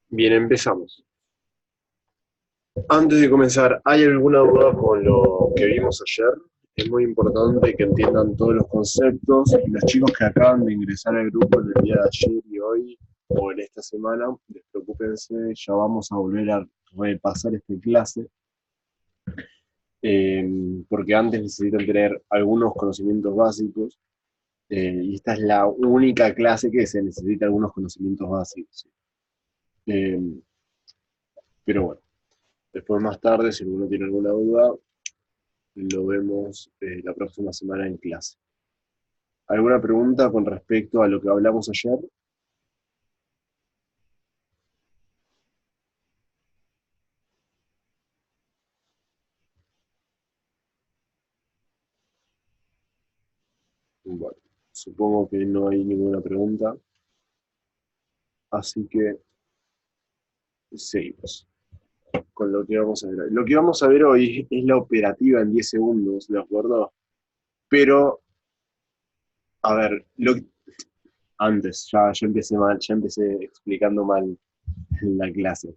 Bien, empezamos. Antes de comenzar, ¿hay alguna duda con lo que vimos ayer? Es muy importante que entiendan todos los conceptos. Los chicos que acaban de ingresar al grupo en el día de ayer y hoy, o en esta semana, despreocúpense, ya vamos a volver a repasar esta clase, eh, porque antes necesitan tener algunos conocimientos básicos, y esta es la única clase que se necesita algunos conocimientos básicos. Eh, pero bueno. Después más tarde, si alguno tiene alguna duda, lo vemos la próxima semana en clase. ¿Alguna pregunta con respecto a lo que hablamos ayer? Bueno, supongo que no hay ninguna pregunta, así que seguimos con lo que vamos a ver hoy. Lo que vamos a ver hoy es la operativa en 10 segundos, ¿de acuerdo? Pero, a ver, antes, ya empecé mal, ya empecé explicando mal la clase.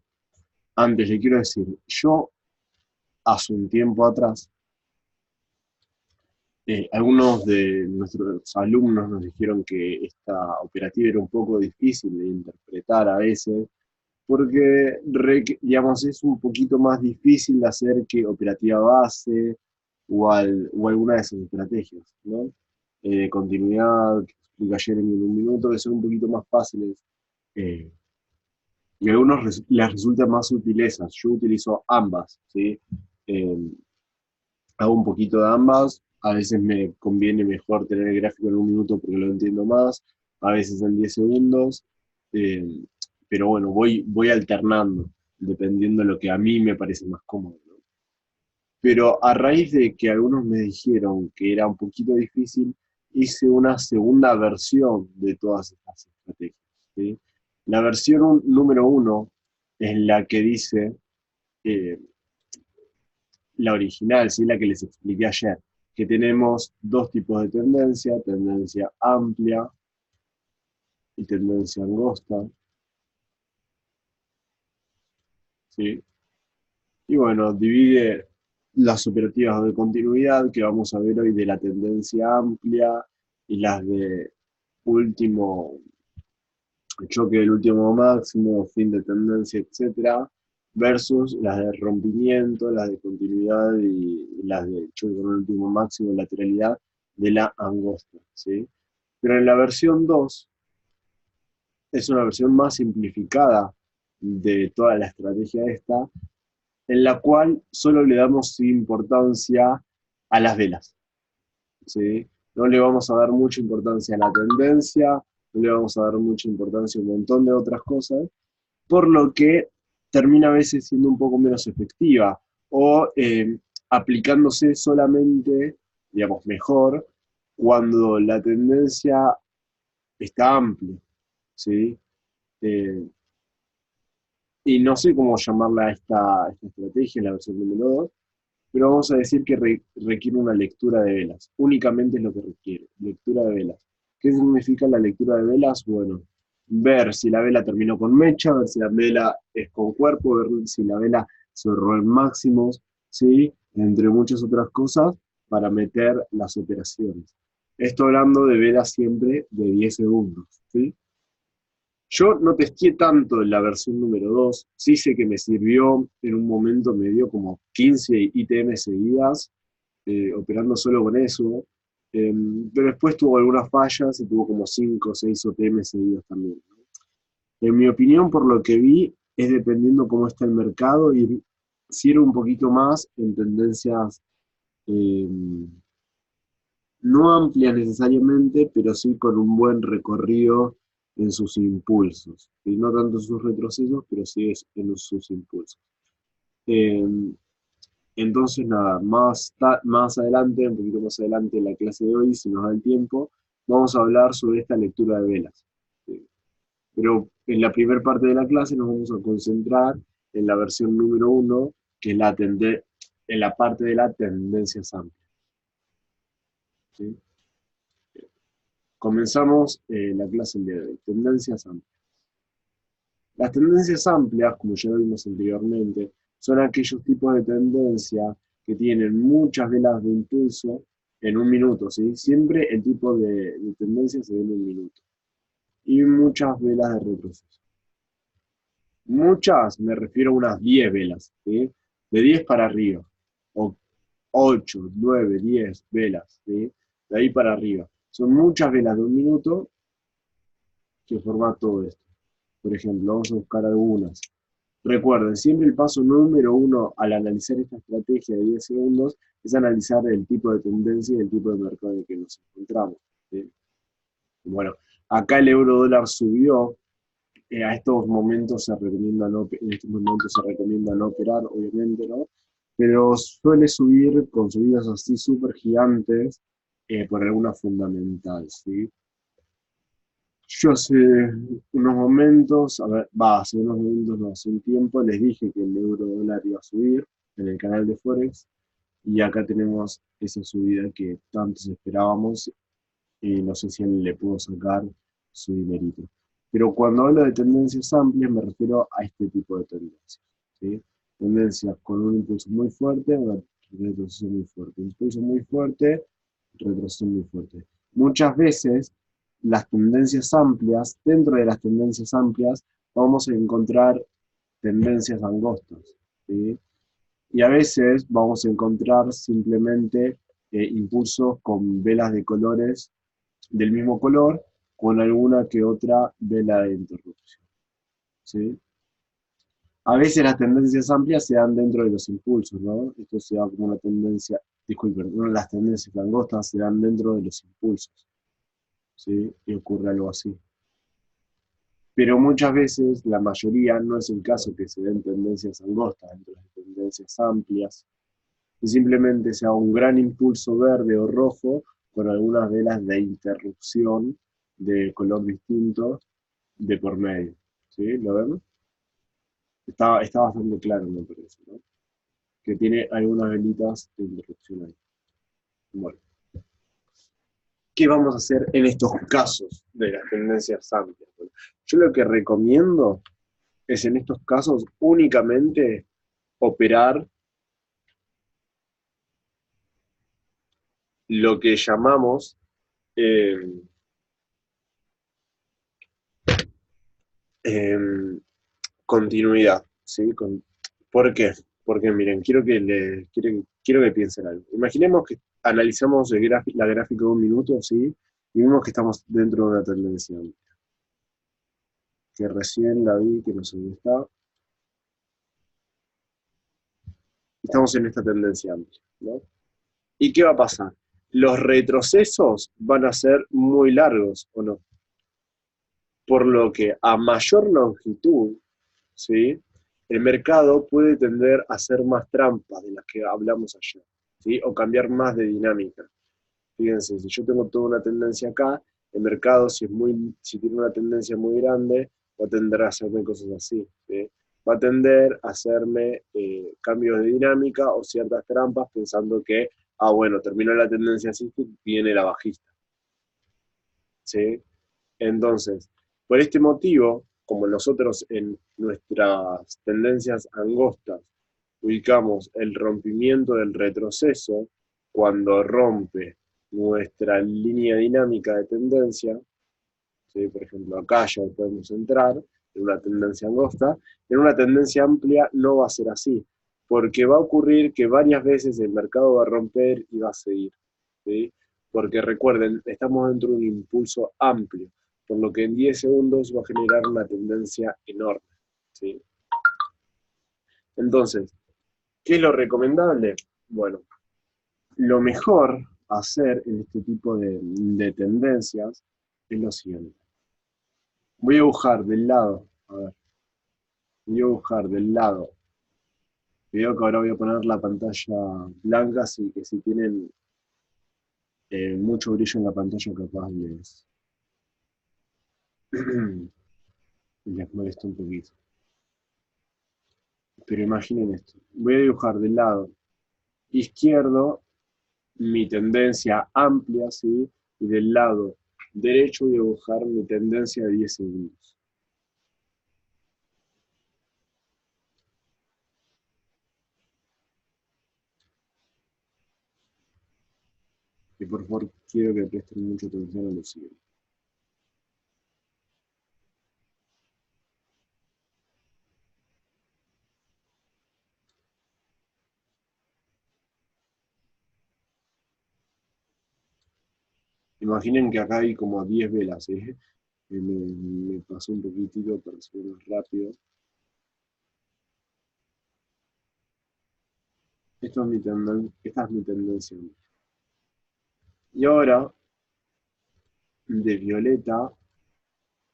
Antes le quiero decir, yo hace un tiempo atrás, algunos de nuestros alumnos nos dijeron que esta operativa era un poco difícil de interpretar a veces, porque digamos, es un poquito más difícil de hacer que operativa base o alguna de esas estrategias, ¿no? Continuidad, que expliqué ayer en un minuto, que son un poquito más fáciles, eh, y a algunos les resulta más útil esas. Yo utilizo ambas, ¿sí? Eh, Hago un poquito de ambas, a veces me conviene mejor tener el gráfico en un minuto porque lo entiendo más, a veces en 10 segundos, eh, pero bueno, voy alternando, dependiendo de lo que a mí me parece más cómodo, ¿no? Pero a raíz de que algunos me dijeron que era un poquito difícil, hice una segunda versión de todas estas estrategias, ¿sí? La versión número uno es la que dice, eh, la original, ¿sí? La que les expliqué ayer, que tenemos dos tipos de tendencia amplia y tendencia angosta, ¿sí? Y bueno, divide las operativas de continuidad que vamos a ver hoy de la tendencia amplia y las de último choque del último máximo, fin de tendencia, etcétera, versus las de rompimiento, las de continuidad y las de choque con el último máximo, lateralidad de la angosta, ¿sí? Pero en la versión 2 es una versión más simplificada de toda la estrategia esta, en la cual solo le damos importancia a las velas, ¿sí? No le vamos a dar mucha importancia a la tendencia, no le vamos a dar mucha importancia a un montón de otras cosas, por lo que termina a veces siendo un poco menos efectiva o aplicándose solamente, digamos, mejor cuando la tendencia está amplia, ¿sí? Eh, y no sé cómo llamarla a esta estrategia, la versión número 2, pero vamos a decir que requiere una lectura de velas. Únicamente es lo que requiere, lectura de velas. ¿Qué significa la lectura de velas? Bueno, ver si la vela terminó con mecha, ver si la vela es con cuerpo, ver si la vela cerró en máximos, ¿sí? Entre muchas otras cosas, para meter las operaciones. Esto hablando de velas siempre de 10 segundos, ¿sí? Yo no testé tanto en la versión número 2, sí sé que me sirvió, en un momento me dio como 15 ITM seguidas, operando solo con eso, eh, pero después tuvo algunas fallas y tuvo como 5 o 6 OTM seguidos también, ¿no? En mi opinión, por lo que vi, es dependiendo cómo está el mercado y sirve un poquito más en tendencias, eh, no amplias necesariamente, pero sí con un buen recorrido en sus impulsos. Y no tanto en sus retrocesos, pero sí en sus impulsos. Eh, entonces, nada, más adelante, un poquito más adelante en la clase de hoy, si nos da el tiempo, vamos a hablar sobre esta lectura de velas. ¿Sí? Pero en la primera parte de la clase nos vamos a concentrar en la versión número uno, que es en la parte de la tendencia amplia. ¿Sí? Comenzamos la clase el día de hoy. Tendencias amplias. Las tendencias amplias, como ya lo vimos anteriormente, son aquellos tipos de tendencia que tienen muchas velas de impulso en un minuto, ¿sí? Siempre el tipo de tendencia se ve en un minuto. Y muchas velas de retroceso. Muchas, me refiero a unas 10 velas, ¿sí? De 10 para arriba. O 8, 9, 10 velas, ¿sí? De ahí para arriba. Son muchas velas de un minuto que forman todo esto. Por ejemplo, vamos a buscar algunas. Recuerden, siempre el paso número uno al analizar esta estrategia de 10 segundos es analizar el tipo de tendencia y el tipo de mercado en el que nos encontramos, ¿sí? Bueno, acá el euro dólar subió. A estos momentos se recomienda no, en estos momentos se recomienda no operar, obviamente, ¿no? Pero suele subir con subidas así súper gigantes por alguna fundamental, ¿sí? Yo hace unos momentos, hace unos momentos, no, hace un tiempo, les dije que el euro dólar iba a subir en el canal de Forex, y acá tenemos esa subida que tantos esperábamos, y no sé si él le pudo sacar su dinerito. Pero cuando hablo de tendencias amplias me refiero a este tipo de tendencias, ¿sí? Tendencias con un impulso muy fuerte, un retroceso muy fuerte, impulso muy fuerte, retroceso muy fuerte. Muchas veces las tendencias amplias, dentro de las tendencias amplias, vamos a encontrar tendencias angostas, ¿sí? Y a veces vamos a encontrar simplemente impulsos con velas de colores del mismo color, con alguna que otra vela de interrupción, ¿sí? A veces las tendencias amplias se dan dentro de los impulsos, ¿no? Esto se da como una tendencia, disculpen, no, las tendencias angostas se dan dentro de los impulsos, ¿sí? Y ocurre algo así. Pero muchas veces, la mayoría, no es el caso que se den tendencias angostas dentro de las tendencias amplias, y simplemente sea un gran impulso verde o rojo con algunas velas de interrupción de color distinto de por medio, ¿sí? ¿Lo vemos? Está bastante claro, me parece, ¿no? Que tiene algunas velitas de interrupción ahí. Bueno, ¿qué vamos a hacer en estos casos de las tendencias amplias? Bueno, yo lo que recomiendo es en estos casos únicamente operar lo que llamamos eh, eh, continuidad, ¿sí? ¿Por qué? Porque miren, quiero que piensen algo. Imaginemos que analizamos la gráfica de un minuto, ¿sí? Y vemos que estamos dentro de una tendencia amplia. Que recién la vi, que no sé dónde está. Estamos en esta tendencia amplia, ¿no? ¿Y qué va a pasar? Los retrocesos van a ser muy largos, ¿o no? Por lo que a mayor longitud, ¿sí? El mercado puede tender a hacer más trampas de las que hablamos ayer, ¿sí? O cambiar más de dinámica. Fíjense, si yo tengo toda una tendencia acá, el mercado, si tiene una tendencia muy grande, va a tender a hacerme cosas así, ¿sí? Va a tender a hacerme cambios de dinámica o ciertas trampas pensando que, bueno, terminó la tendencia así, viene la bajista, ¿sí? Entonces, por este motivo, como nosotros en nuestras tendencias angostas ubicamos el rompimiento del retroceso, cuando rompe nuestra línea dinámica de tendencia, ¿sí? Por ejemplo, acá ya podemos entrar en una tendencia angosta, en una tendencia amplia no va a ser así, porque va a ocurrir que varias veces el mercado va a romper y va a seguir, ¿sí? Porque recuerden, estamos dentro de un impulso amplio, por lo que en 10 segundos va a generar una tendencia enorme, ¿sí? Entonces, ¿qué es lo recomendable? Bueno, lo mejor a hacer en este tipo de tendencias es lo siguiente. Voy a dibujar del lado, a ver, voy a dibujar del lado. Veo que ahora voy a poner la pantalla blanca, así que si tienen mucho brillo en la pantalla capaz les molesta un poquito. Pero imaginen esto. Voy a dibujar del lado izquierdo mi tendencia amplia, ¿sí? Y del lado derecho voy a dibujar mi tendencia de 10 segundos. Y por favor, quiero que presten mucha atención a lo siguiente. Imaginen que acá hay como 10 velas, ¿eh? Me pasó un poquitito para ser más rápido. Esta es mi tendencia. Y ahora, de violeta,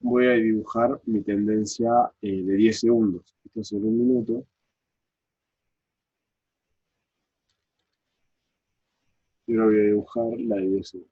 voy a dibujar mi tendencia de 10 segundos. Esto es en un minuto. Y ahora voy a dibujar la de 10 segundos.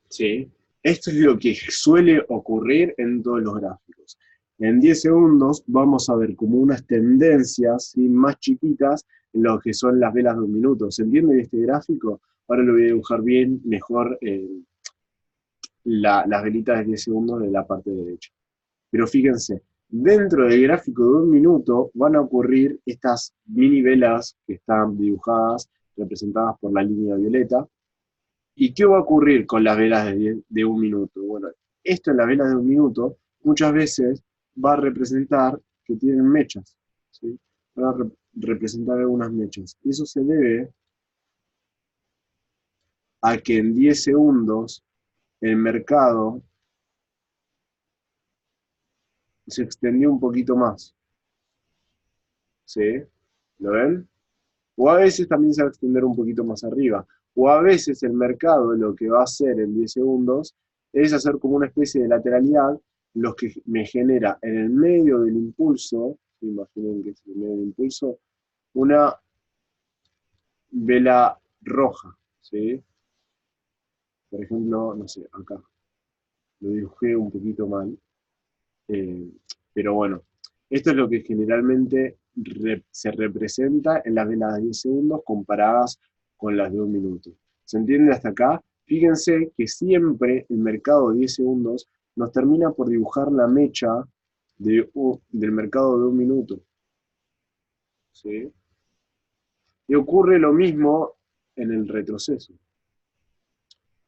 ¿Sí? Esto es lo que suele ocurrir en todos los gráficos. En 10 segundos vamos a ver como unas tendencias, ¿sí?, más chiquitas en lo que son las velas de un minuto. ¿Se entiende este gráfico? Ahora lo voy a dibujar bien, mejor las velitas de 10 segundos de la parte derecha. Pero fíjense, dentro del gráfico de un minuto van a ocurrir estas mini velas que están dibujadas, representadas por la línea violeta. ¿Y qué va a ocurrir con las velas de un minuto? Bueno, esto en las velas de un minuto muchas veces va a representar que tienen mechas, ¿sí? Van a representar algunas mechas. Y eso se debe a que en 10 segundos el mercado se extendió un poquito más, ¿sí? ¿Lo ven? O a veces también se va a extender un poquito más arriba. O a veces el mercado lo que va a hacer en 10 segundos es hacer como una especie de lateralidad, lo que me genera en el medio del impulso, imaginen que es el medio del impulso, una vela roja, ¿sí? Por ejemplo, no sé, acá lo dibujé un poquito mal, eh, pero bueno, esto es lo que generalmente se representa en las velas de 10 segundos comparadas con las de un minuto. ¿Se entiende hasta acá? Fíjense que siempre el mercado de 10 segundos nos termina por dibujar la mecha del mercado de un minuto. ¿Sí? Y ocurre lo mismo en el retroceso.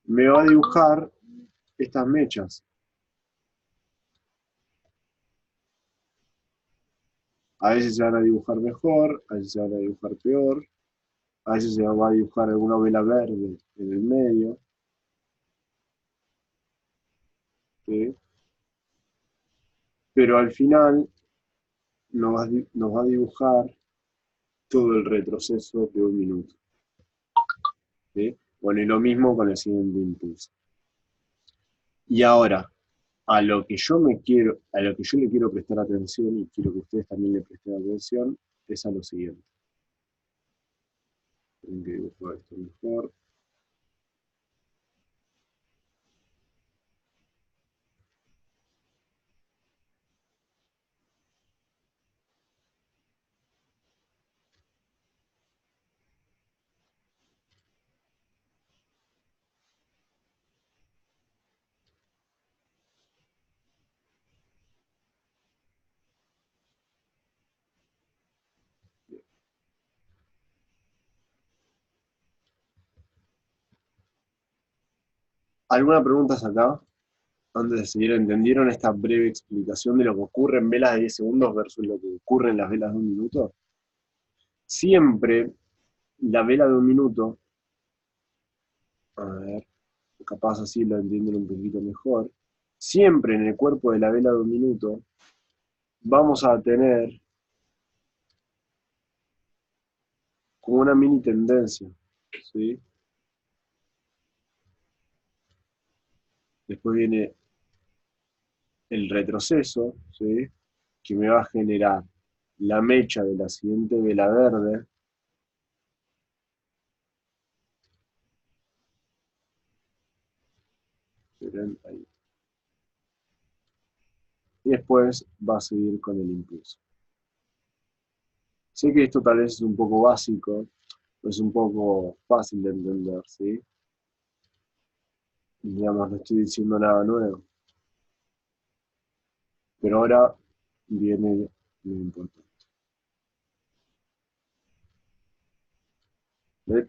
Me va a dibujar estas mechas. A veces se van a dibujar mejor, a veces se van a dibujar peor, a veces se va a dibujar alguna vela verde en el medio, ¿sí? Pero al final nos va a dibujar todo el retroceso de un minuto, ¿sí? Bueno, y lo mismo con el siguiente impulso. Y ahora, a lo que yo le quiero prestar atención, y quiero que ustedes también le presten atención, es a lo siguiente. Tengo que dibujar esto mejor. ¿Alguna pregunta acá? Antes de seguir, ¿entendieron esta breve explicación de lo que ocurre en velas de 10 segundos versus lo que ocurre en las velas de un minuto? Siempre la vela de un minuto, a ver, capaz así lo entienden un poquito mejor, siempre en el cuerpo de la vela de un minuto vamos a tener como una mini tendencia, ¿sí? Después viene el retroceso, ¿sí?, que me va a generar la mecha de la siguiente vela verde, después va a seguir con el impulso. Sé que esto tal vez es un poco básico, es un poco fácil de entender, ¿sí? Digamos, no estoy diciendo nada nuevo. Pero ahora viene lo importante.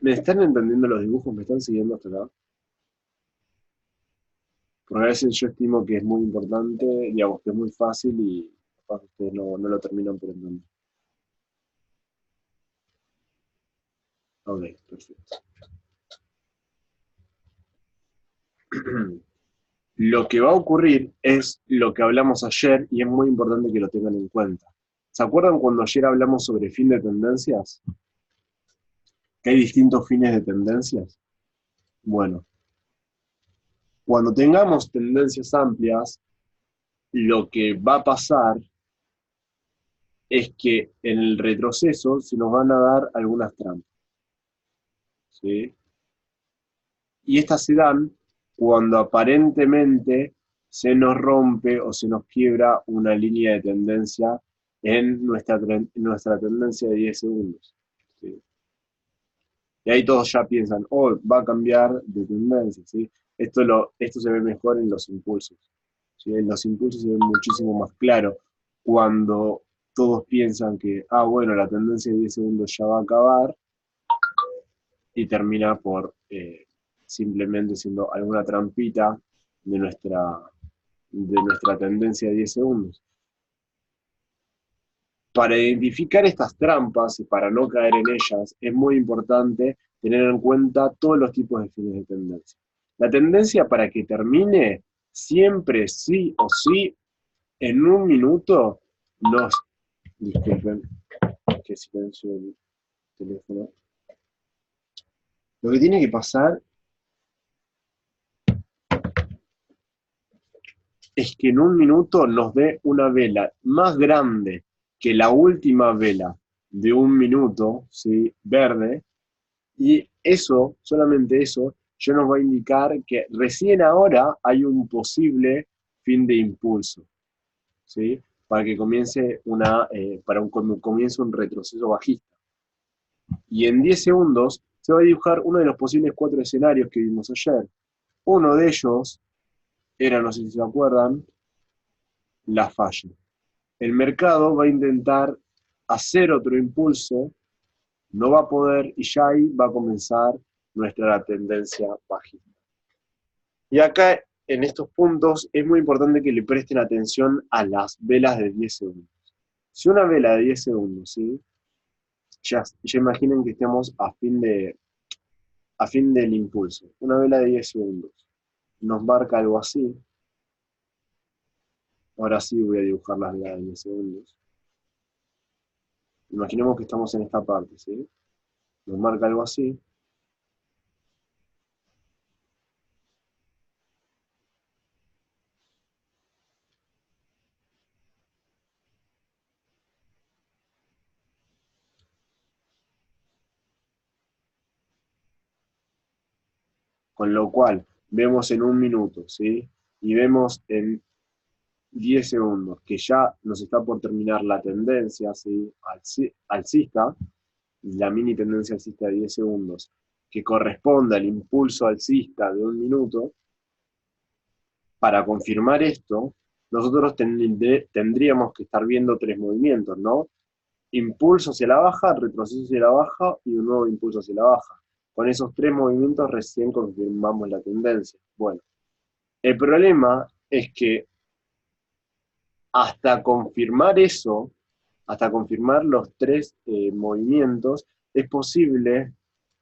¿Me están entendiendo los dibujos? ¿Me están siguiendo hasta acá? Porque a veces yo estimo que es muy importante, digamos, que es muy fácil y capaz ustedes no lo terminan por entender. Ok, perfecto. Lo que va a ocurrir es lo que hablamos ayer y es muy importante que lo tengan en cuenta. ¿Se acuerdan cuando ayer hablamos sobre fin de tendencias? Que hay distintos fines de tendencias. Bueno, cuando tengamos tendencias amplias, lo que va a pasar es que en el retroceso se nos van a dar algunas trampas, ¿sí? Y estas se dan cuando aparentemente se nos rompe o se nos quiebra una línea de tendencia en nuestra tendencia de 10 segundos, ¿sí? Y ahí todos ya piensan, oh, va a cambiar de tendencia, ¿sí? Esto se ve mejor en los impulsos, ¿sí? En los impulsos se ve muchísimo más claro cuando todos piensan que, bueno, la tendencia de 10 segundos ya va a acabar y termina por simplemente siendo alguna trampita de nuestra tendencia de 10 segundos. Para identificar estas trampas y para no caer en ellas, es muy importante tener en cuenta todos los tipos de fines de tendencia. La tendencia para que termine, siempre sí o sí, en un minuto, disculpen, que silencio el teléfono. Lo que tiene que pasar es que en un minuto nos dé una vela más grande que la última vela de un minuto, ¿sí? Verde, y eso, solamente eso, ya nos va a indicar que recién ahora hay un posible fin de impulso, ¿sí? Para que comience comience un retroceso bajista. Y en 10 segundos se va a dibujar uno de los posibles 4 escenarios que vimos ayer. Uno de ellos era, no sé si se acuerdan, la falla. El mercado va a intentar hacer otro impulso, no va a poder y ya ahí va a comenzar nuestra tendencia bajista. Y acá, en estos puntos, es muy importante que le presten atención a las velas de 10 segundos. Si una vela de 10 segundos, ¿sí? Ya imaginen que estemos a fin del impulso. Una vela de 10 segundos nos marca algo así. Ahora sí voy a dibujar las velas de 10 segundos. Imaginemos que estamos en esta parte, ¿sí? Nos marca algo así. Con lo cual, vemos en un minuto, ¿sí? Y vemos en 10 segundos que ya nos está por terminar la tendencia, ¿sí? Alcista, la mini tendencia alcista de 10 segundos, que corresponde al impulso alcista de un minuto. Para confirmar esto, nosotros tendríamos que estar viendo 3 movimientos, ¿no? Impulso hacia la baja, retroceso hacia la baja y un nuevo impulso hacia la baja. Con esos 3 movimientos recién confirmamos la tendencia. Bueno, el problema es que hasta confirmar eso, hasta confirmar los 3 movimientos, es posible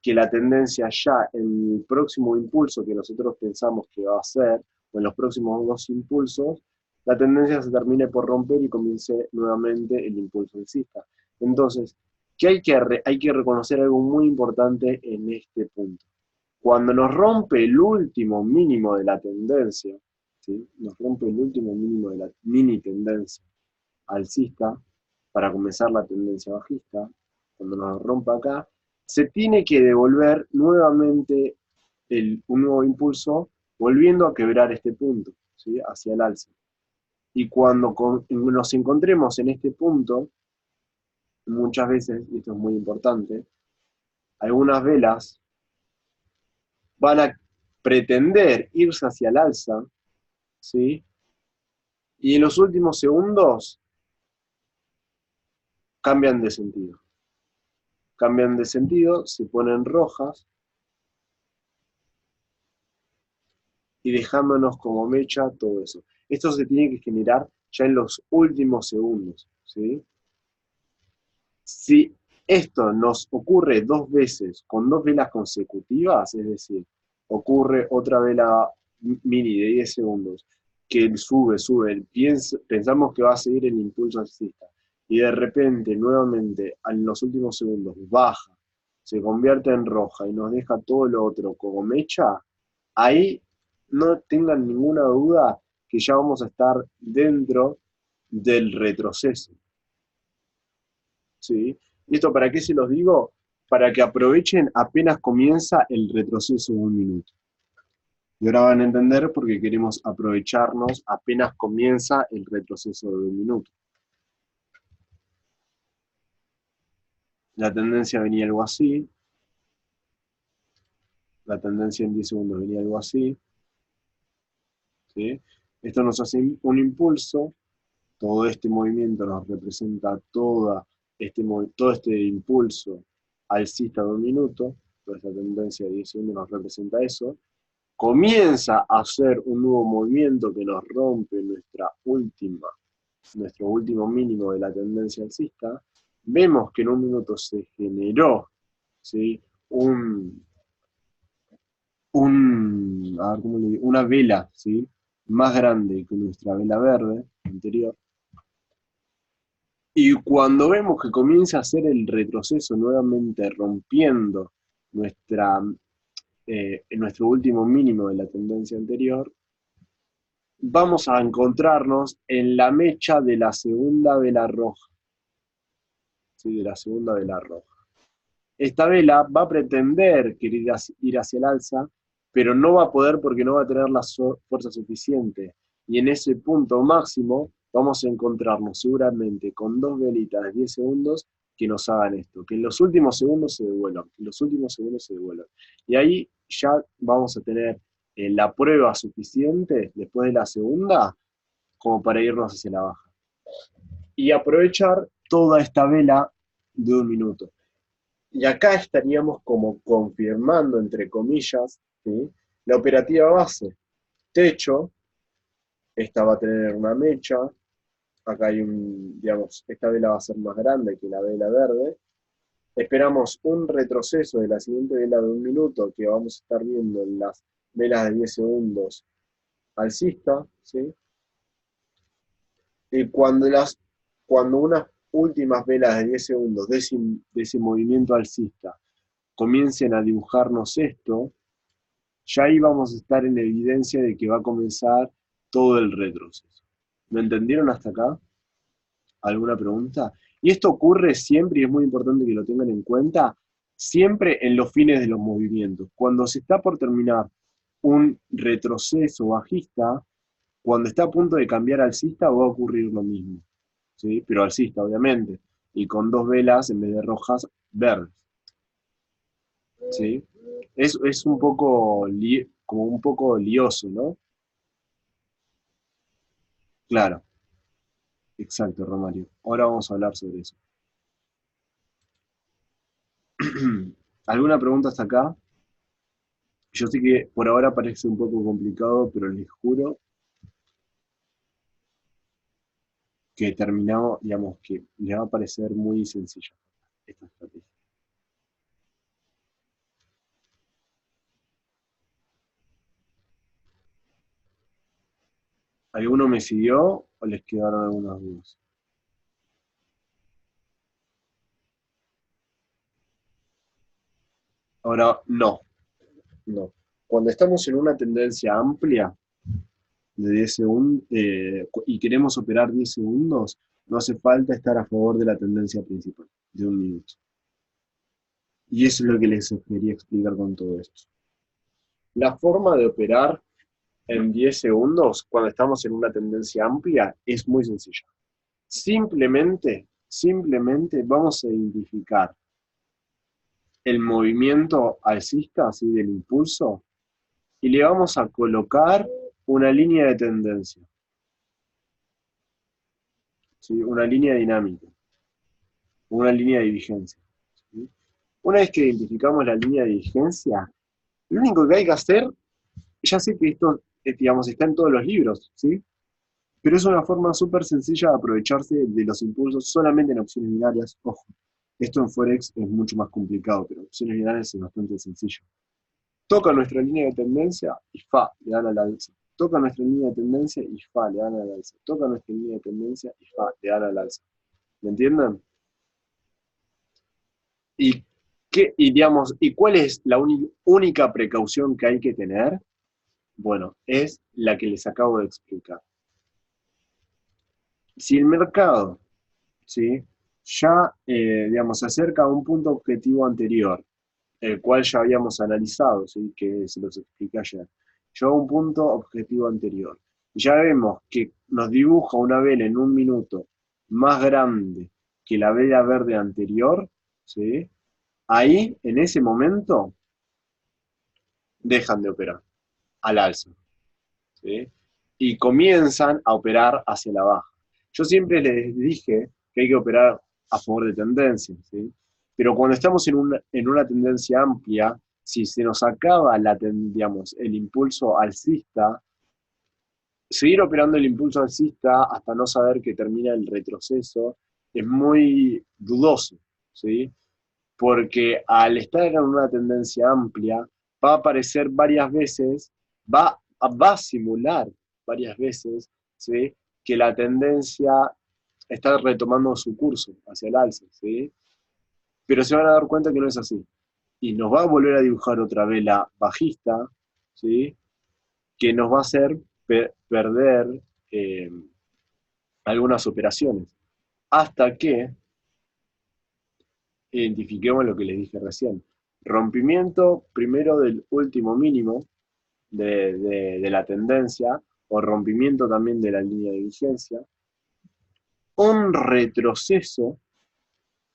que la tendencia ya en el próximo impulso que nosotros pensamos que va a ser, o en los próximos 2 impulsos, la tendencia se termine por romper y comience nuevamente el impulso alcista. Entonces, hay que reconocer algo muy importante en este punto. Cuando nos rompe el último mínimo de la tendencia, ¿sí? Nos rompe el último mínimo de la mini tendencia alcista para comenzar la tendencia bajista, cuando nos rompa acá, se tiene que devolver nuevamente un nuevo impulso, volviendo a quebrar este punto, ¿sí? Hacia el alza. Y cuando nos encontremos en este punto, muchas veces, y esto es muy importante, algunas velas van a pretender irse hacia el alza, ¿sí? Y en los últimos segundos cambian de sentido. Cambian de sentido, se ponen rojas y dejándonos como mecha todo eso. Esto se tiene que generar ya en los últimos segundos, ¿sí? Si esto nos ocurre dos veces con dos velas consecutivas, es decir, ocurre otra vela mini de 10 segundos, que sube, pensamos que va a seguir el impulso alcista, y de repente, nuevamente, en los últimos segundos, baja, se convierte en roja y nos deja todo lo otro como mecha, ahí no tengan ninguna duda que ya vamos a estar dentro del retroceso. ¿Sí? ¿Y esto para qué se los digo? Para que aprovechen apenas comienza el retroceso de un minuto. Y ahora van a entender por qué queremos aprovecharnos apenas comienza el retroceso de un minuto. La tendencia venía algo así. La tendencia en 10 segundos venía algo así. ¿Sí? Esto nos hace un impulso. Todo este movimiento nos representa todo este impulso alcista de un minuto. Toda esta tendencia de 10 segundos nos representa eso. Comienza a hacer un nuevo movimiento que nos rompe nuestro último mínimo de la tendencia alcista, vemos que en un minuto se generó, ¿sí? A ver, ¿cómo le digo? Una vela, ¿sí? Más grande que nuestra vela verde anterior. Y cuando vemos que comienza a hacer el retroceso nuevamente rompiendo nuestro último mínimo de la tendencia anterior, vamos a encontrarnos en la mecha de la segunda vela roja. ¿Sí? De la segunda vela roja. Esta vela va a pretender querer ir hacia el alza, pero no va a poder porque no va a tener la fuerza suficiente. Y en ese punto máximo vamos a encontrarnos seguramente con dos velitas de 10 segundos que nos hagan esto, que en los últimos segundos se devuelvan, que en los últimos segundos se devuelvan. Y ahí ya vamos a tener la prueba suficiente después de la segunda como para irnos hacia la baja. Y aprovechar toda esta vela de un minuto. Y acá estaríamos como confirmando, entre comillas, ¿sí? La operativa base. Techo, esta va a tener una mecha, acá hay digamos, esta vela va a ser más grande que la vela verde. Esperamos un retroceso de la siguiente vela de un minuto que vamos a estar viendo en las velas de 10 segundos alcista, ¿sí? Y cuando unas últimas velas de 10 segundos de ese movimiento alcista comiencen a dibujarnos esto, ya ahí vamos a estar en evidencia de que va a comenzar todo el retroceso. ¿Me entendieron hasta acá? ¿Alguna pregunta? Y esto ocurre siempre, y es muy importante que lo tengan en cuenta, siempre en los fines de los movimientos. Cuando se está por terminar un retroceso bajista, cuando está a punto de cambiar alcista va a ocurrir lo mismo, ¿sí? Pero alcista, obviamente, y con dos velas en vez de rojas, verdes, ¿sí? Es un poco, como un poco lioso, ¿no? Claro, exacto, Romario. Ahora vamos a hablar sobre eso. ¿Alguna pregunta hasta acá? Yo sé que por ahora parece un poco complicado, pero les juro que terminado, digamos, que les va a parecer muy sencilla esta estrategia. ¿Alguno me siguió o les quedaron algunas dudas? Ahora, no, no. Cuando estamos en una tendencia amplia de 10 segundos y queremos operar 10 segundos, no hace falta estar a favor de la tendencia principal, de un minuto. Y eso es lo que les quería explicar con todo esto. La forma de operar en 10 segundos, cuando estamos en una tendencia amplia, es muy sencilla. Simplemente vamos a identificar el movimiento alcista, así del impulso, y le vamos a colocar una línea de tendencia, ¿sí? Una línea dinámica, una línea de vigencia, ¿sí? Una vez que identificamos la línea de vigencia, lo único que hay que hacer, ya sé que esto, digamos, está en todos los libros, ¿sí? Pero es una forma súper sencilla de aprovecharse de los impulsos solamente en opciones binarias. Ojo, esto en Forex es mucho más complicado, pero en opciones binarias es bastante sencillo. Toca nuestra línea de tendencia y fa, le dan al alza. Toca nuestra línea de tendencia y fa, le dan al alza. Toca nuestra línea de tendencia y fa, le dan al alza. ¿Me entienden? ¿Y, digamos, ¿y cuál es la única precaución que hay que tener? Bueno, es la que les acabo de explicar. Si el mercado, ¿sí?, ya, digamos, se acerca a un punto objetivo anterior, el cual ya habíamos analizado, ¿sí?, que se los expliqué ayer. Llegó a un punto objetivo anterior. Ya vemos que nos dibuja una vela en un minuto más grande que la vela verde anterior, ¿sí? Ahí, en ese momento, dejan de operar al alza, ¿sí? Y comienzan a operar hacia la baja. Yo siempre les dije que hay que operar a favor de tendencia, ¿sí? Pero cuando estamos en una tendencia amplia, si se nos acaba digamos, el impulso alcista, seguir operando el impulso alcista hasta no saber que termina el retroceso es muy dudoso, ¿sí? Porque al estar en una tendencia amplia, va a aparecer varias veces, va a simular varias veces, ¿sí?, que la tendencia está retomando su curso hacia el alza, ¿sí? Pero se van a dar cuenta que no es así. Y nos va a volver a dibujar otra vela bajista, ¿sí?, que nos va a hacer perder eh, algunas operaciones. Hasta que identifiquemos lo que les dije recién. Rompimiento primero del último mínimo de la tendencia, o rompimiento también de la línea de vigencia, un retroceso,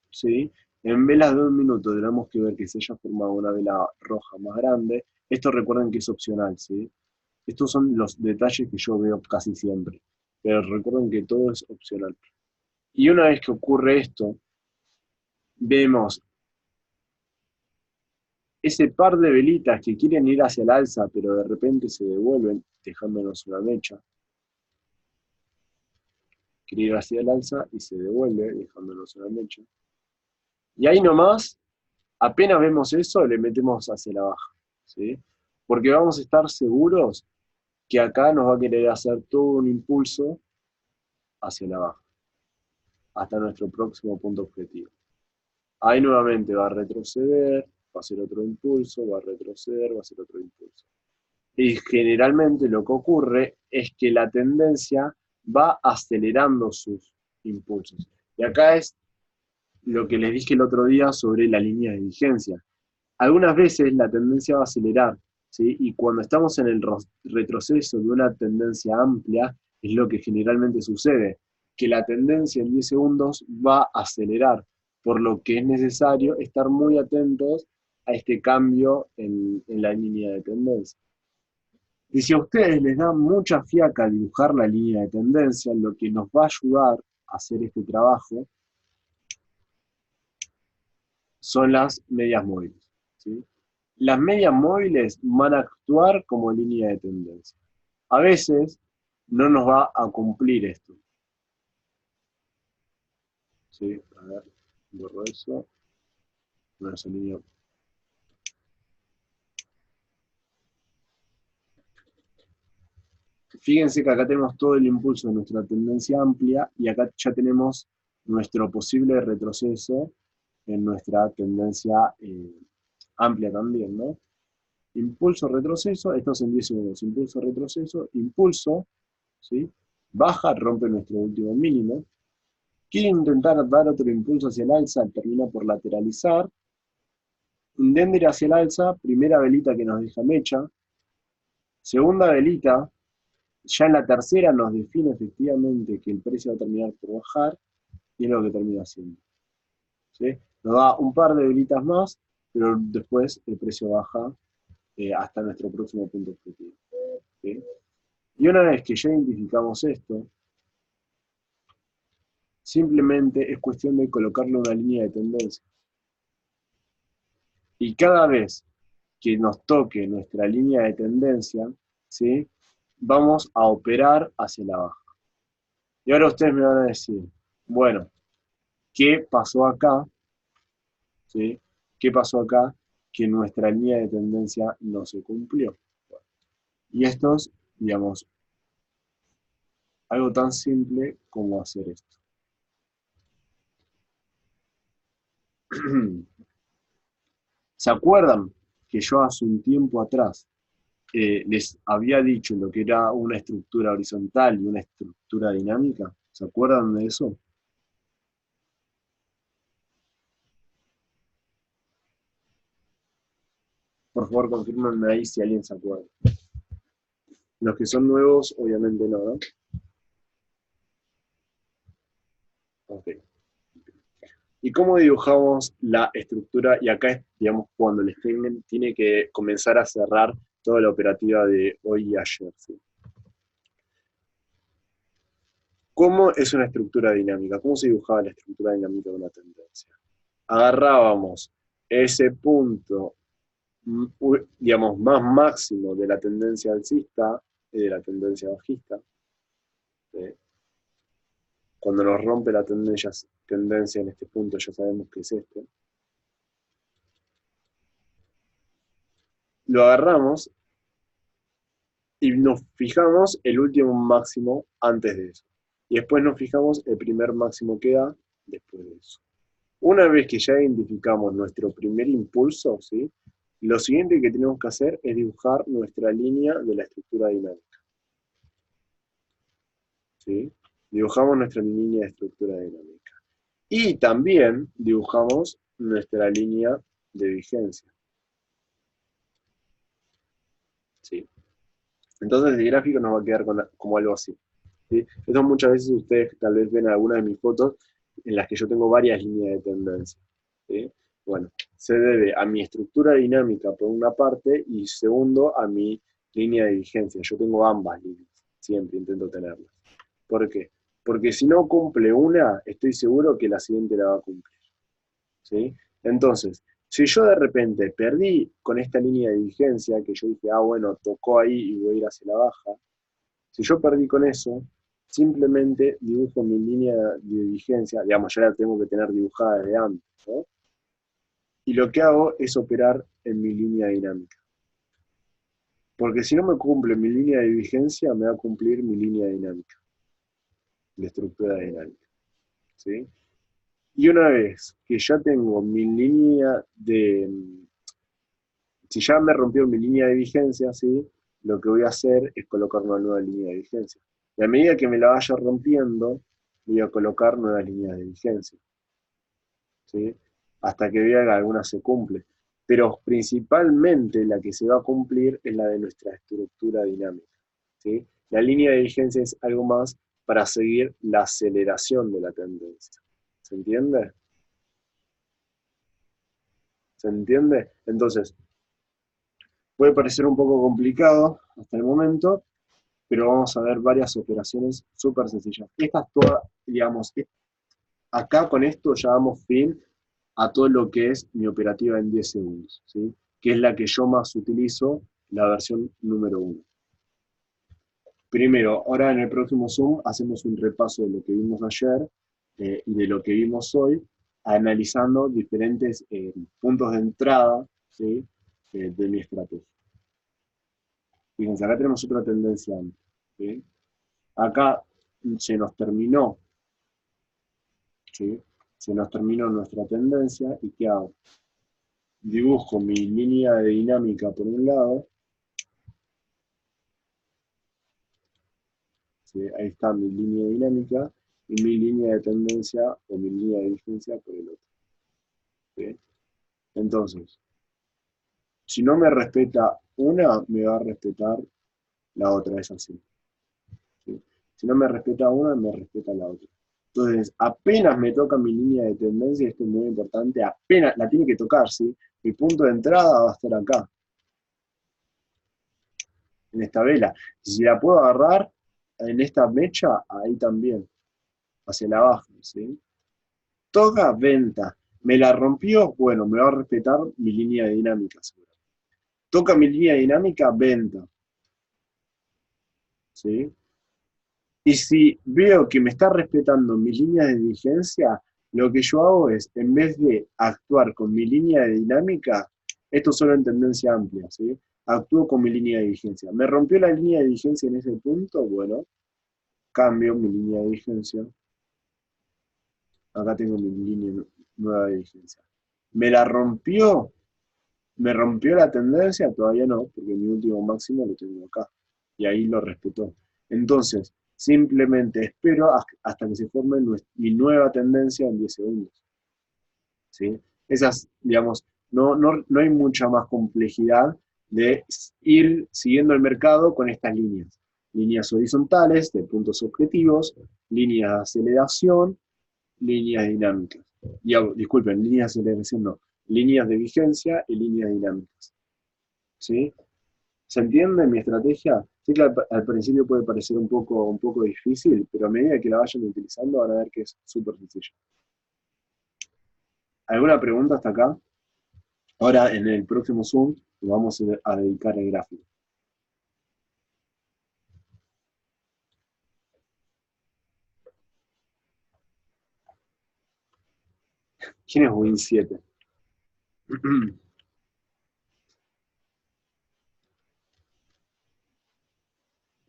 ¿sí? En velas de un minuto tenemos que ver que se haya formado una vela roja más grande. Esto recuerden que es opcional, ¿sí? Estos son los detalles que yo veo casi siempre, pero recuerden que todo es opcional. Y una vez que ocurre esto, vemos ese par de velitas que quieren ir hacia el alza, pero de repente se devuelven, dejándonos una mecha. Quiere ir hacia el alza y se devuelve, dejándonos una mecha. Y ahí nomás, apenas vemos eso, le metemos hacia la baja, ¿sí? Porque vamos a estar seguros que acá nos va a querer hacer todo un impulso hacia la baja, hasta nuestro próximo punto objetivo. Ahí nuevamente va a retroceder, va a hacer otro impulso, va a retroceder, va a hacer otro impulso. Y generalmente lo que ocurre es que la tendencia va acelerando sus impulsos. Y acá es lo que les dije el otro día sobre la línea de vigencia. Algunas veces la tendencia va a acelerar, ¿sí? Y cuando estamos en el retroceso de una tendencia amplia, es lo que generalmente sucede, que la tendencia en 10 segundos va a acelerar, por lo que es necesario estar muy atentos a este cambio en la línea de tendencia. Y si a ustedes les da mucha fiaca dibujar la línea de tendencia, lo que nos va a ayudar a hacer este trabajo son las medias móviles, ¿sí? Las medias móviles van a actuar como línea de tendencia. A veces no nos va a cumplir esto, ¿sí? A ver, borro eso. No, esa línea. Fíjense que acá tenemos todo el impulso de nuestra tendencia amplia y acá ya tenemos nuestro posible retroceso en nuestra tendencia amplia también, ¿no? Impulso, retroceso, esto es en 10 segundos, impulso, retroceso, impulso, ¿sí? Baja, rompe nuestro último mínimo, quiere intentar dar otro impulso hacia el alza, termina por lateralizar, intenta ir hacia el alza, primera velita que nos deja mecha, Segunda velita, ya en la tercera nos define efectivamente que el precio va a terminar por bajar y es lo que termina haciendo. ¿Sí? Nos da un par de velitas más, pero después el precio baja hasta nuestro próximo punto objetivo. ¿Sí? Y una vez que ya identificamos esto, simplemente es cuestión de colocarle una línea de tendencia. Y cada vez que nos toque nuestra línea de tendencia, ¿sí? Vamos a operar hacia la baja. Y ahora ustedes me van a decir, bueno, ¿qué pasó acá? ¿Sí? ¿Qué pasó acá? Que nuestra línea de tendencia no se cumplió. Y esto es, digamos, algo tan simple como hacer esto. ¿Se acuerdan que yo hace un tiempo atrás les había dicho lo que era una estructura horizontal y una estructura dinámica? ¿Se acuerdan de eso? Por favor, confírmenme ahí si alguien se acuerda. Los que son nuevos, obviamente no, ¿no? Ok. ¿Y cómo dibujamos la estructura? Y acá es, digamos, cuando el statement tiene que comenzar a cerrar toda la operativa de hoy y ayer. ¿Sí? ¿Cómo es una estructura dinámica? ¿Cómo se dibujaba la estructura dinámica de una tendencia? Agarrábamos ese punto, digamos, más máximo de la tendencia alcista y de la tendencia bajista. ¿Sí? Cuando nos rompe la tendencia en este punto, ya sabemos que es este. Lo agarramos y nos fijamos el último máximo antes de eso. Y después nos fijamos el primer máximo que da después de eso. Una vez que ya identificamos nuestro primer impulso, ¿sí? Lo siguiente que tenemos que hacer es dibujar nuestra línea de la estructura dinámica. ¿Sí? Dibujamos nuestra línea de estructura dinámica. Y también dibujamos nuestra línea de vigencia. ¿Sí? Entonces el gráfico nos va a quedar como algo así. ¿Sí? Esto muchas veces ustedes tal vez ven algunas de mis fotos en las que yo tengo varias líneas de tendencia. ¿Sí? Bueno, se debe a mi estructura dinámica por una parte y segundo a mi línea de vigencia. Yo tengo ambas líneas, siempre intento tenerlas. ¿Por qué? Porque si no cumple una, estoy seguro que la siguiente la va a cumplir. ¿Sí? Entonces, si yo de repente perdí con esta línea de vigencia, que yo dije, ah, bueno, tocó ahí y voy a ir hacia la baja, si yo perdí con eso, simplemente dibujo mi línea de vigencia, digamos, ya la tengo que tener dibujada desde antes, ¿no? Y lo que hago es operar en mi línea dinámica. Porque si no me cumple mi línea de vigencia, me va a cumplir mi línea dinámica, de estructura dinámica. ¿Sí? Y una vez que ya tengo mi línea de... Si ya me rompió mi línea de vigencia, ¿sí? Lo que voy a hacer es colocar una nueva línea de vigencia. Y a medida que me la vaya rompiendo, voy a colocar nuevas líneas de vigencia. ¿Sí? Hasta que vea que alguna se cumple. Pero principalmente la que se va a cumplir es la de nuestra estructura dinámica. ¿Sí? La línea de vigencia es algo más para seguir la aceleración de la tendencia. ¿Se entiende? ¿Se entiende? Entonces, puede parecer un poco complicado hasta el momento, pero vamos a ver varias operaciones súper sencillas. Estas todas, digamos, acá con esto ya damos fin a todo lo que es mi operativa en 10 segundos, ¿sí? Que es la que yo más utilizo, la versión número 1. Primero, ahora en el próximo Zoom hacemos un repaso de lo que vimos ayer y de lo que vimos hoy, analizando diferentes puntos de entrada, ¿sí? De mi estrategia. Fíjense, acá tenemos otra tendencia, ¿sí? Acá se nos terminó, ¿sí? Se nos terminó nuestra tendencia y ¿qué hago? Dibujo mi línea de dinámica por un lado, ¿sí? Ahí está mi línea dinámica y mi línea de tendencia o mi línea de vigencia por el otro. ¿Sí? Entonces, si no me respeta una, me va a respetar la otra es así. ¿Sí? Si no me respeta una, me respeta la otra. Entonces, apenas me toca mi línea de tendencia, esto es muy importante, apenas la tiene que tocar, ¿sí? Mi punto de entrada va a estar acá, en esta vela. Si la puedo agarrar en esta mecha, ahí también, hacia la baja, ¿sí? Toca, venta. Me la rompió, bueno, me va a respetar mi línea de dinámica, seguro. Toca mi línea dinámica, venta, ¿sí? Y si veo que me está respetando mis líneas de vigencia, lo que yo hago es, en vez de actuar con mi línea de dinámica, esto solo en tendencia amplia, ¿sí? Actúo con mi línea de vigencia. ¿Me rompió la línea de vigencia en ese punto? Bueno, cambio mi línea de vigencia. Acá tengo mi línea nueva de vigencia. ¿Me la rompió? ¿Me rompió la tendencia? Todavía no, porque mi último máximo lo tengo acá. Y ahí lo respetó. Entonces, simplemente espero hasta que se forme mi nueva tendencia en 10 segundos. ¿Sí? Esas, digamos, no hay mucha más complejidad de ir siguiendo el mercado con estas líneas. Líneas horizontales de puntos objetivos, líneas de aceleración, líneas dinámicas. Disculpen, líneas de aceleración no, líneas de vigencia y líneas dinámicas. ¿Sí? ¿Se entiende mi estrategia? Sé que al principio puede parecer un poco difícil, pero a medida que la vayan utilizando van a ver que es súper sencillo. ¿Alguna pregunta hasta acá? Ahora en el próximo Zoom nos vamos a dedicar al gráfico. ¿Quién es Win 7?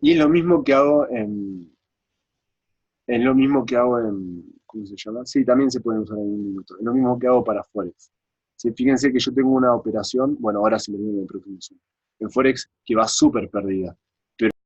Y es lo mismo que hago es lo mismo que hago ¿cómo se llama? Sí, también se pueden usar en un minuto. Es lo mismo que hago para Forex. Sí, fíjense que yo tengo una operación, bueno, ahora se lo digo en el próximo Zoom, en Forex que va súper perdida.